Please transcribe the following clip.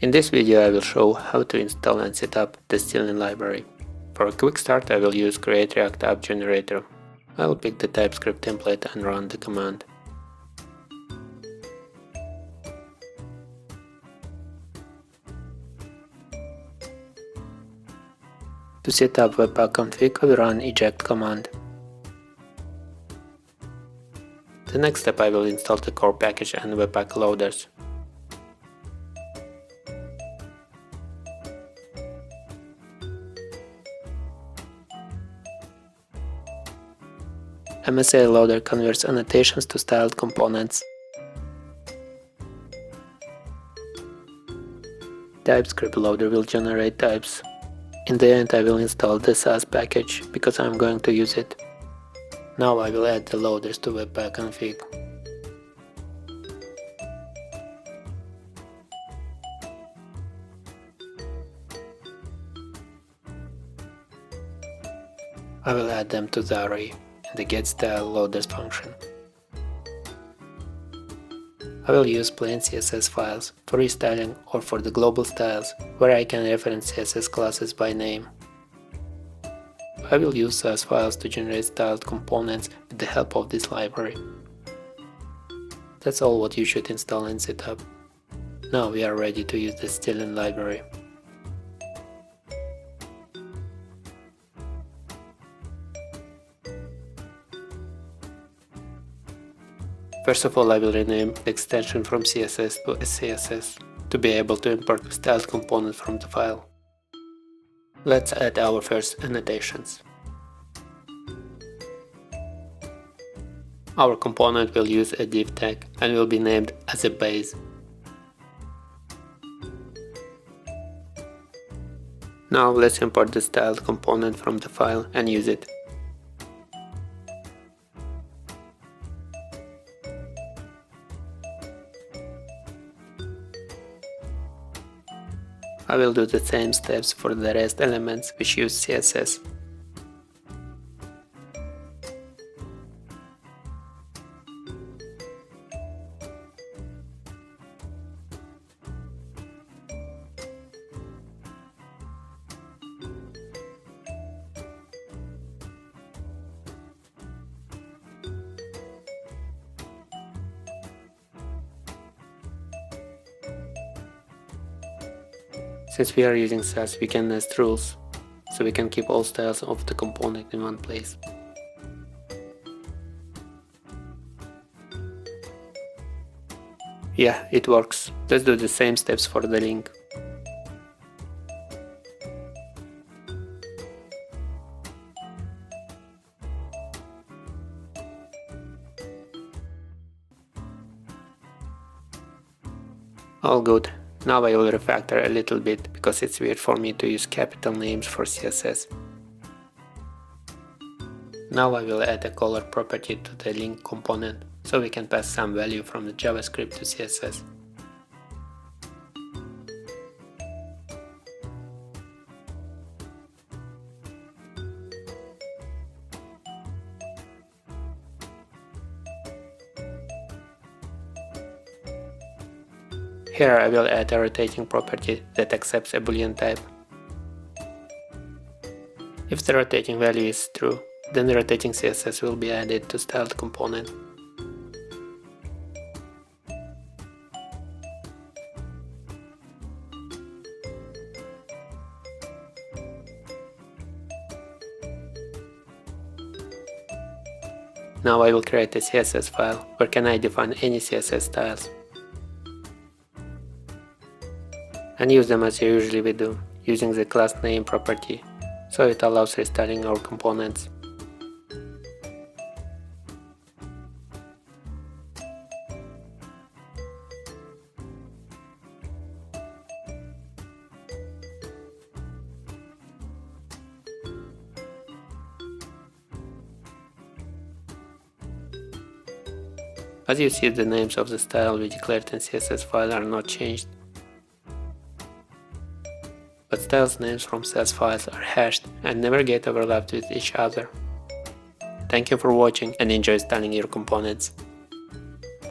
In this video I will show how to install and set up the Styleline library. For a quick start I will use create React app generator. I will pick the TypeScript template and run the command. To set up Webpack config I will run eject command. The next step I will install the core package and Webpack loaders. MSA loader converts annotations to styled components. TypeScript loader will generate types. In the end I will install the Sass package because I am going to use it. Now I will add the loaders to Webpack config. I will add them to the array in the getStyleLoaders function. I will use plain CSS files for restyling or for the global styles where I can reference CSS classes by name. I will use Sass files to generate styled components with the help of this library. That's all what you should install and set up. Now we are ready to use the Styleline library. First of all I will rename the extension from CSS to SCSS to be able to import the styled component from the file. Let's add our first annotations. Our component will use a div tag and will be named as a base. Now let's import the styled component from the file and use it. I will do the same steps for the rest elements which use CSS. Since we are using Sass, we can nest rules, so we can keep all styles of the component in one place. Yeah, it works. Let's do the same steps for the link. All good. Now I will refactor a little bit because it's weird for me to use capital names for CSS. Now I will add a color property to the link component so we can pass some value from the JavaScript to CSS. Here I will add a rotating property that accepts a boolean type. If the rotating value is true, then the rotating CSS will be added to styled component. Now I will create a CSS file where can I define any CSS styles. And use them as usually we do, using the class name property, so it allows restyling our components. As you see, the names of the style we declared in CSS file are not changed. But styles names from Sass files are hashed and never get overlapped with each other. Thank you for watching and enjoy styling your components.